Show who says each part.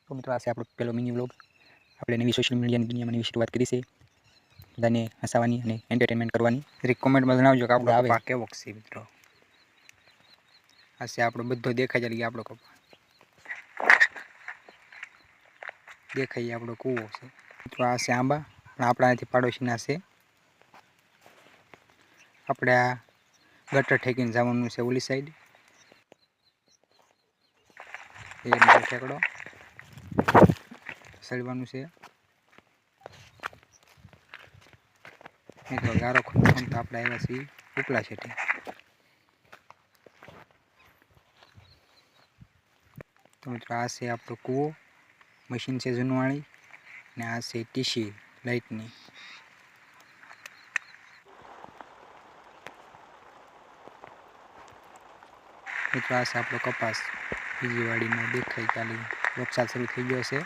Speaker 1: તો મિત્રો આ છે આપણો પહેલો મિની વ્લોગ. આપણે નવી સોશિયલ મીડિયાની દુનિયામાં નવી શરૂઆત કરી છે. બધાને હસાવવાની અને એન્ટરટેનમેન્ટ કરવાની. કોમેન્ટમાં જણાવજો કે આપણો કપા કેવો છે મિત્રો. આ છે આપણો બધો દેખાય છે, આપણો કપા દેખાય આપણો કૂવો છે મિત્રો. આ છે આંબા, પણ આપણાથી પાડોશીના છે. આપણે આ ગટર ઠેકીને જવાનું છે ઓલી સાઈડ. એ ઠેકડો સળવાનું છે મિત્રો. ગારો ખોમ તો આપણે આવ્યા છીએ ઉપલા છેટે. તો મિત્રો આ છે આપણો કૂવો. મશીન છે જૂનવાળી, ને આ છે ટીસી લાઇટની. મિત્રો આ છે આપણો કપાસ. બીજી વાડીમાં દેખાય ચાલી વરસાદ શરૂ થઈ ગયો છે.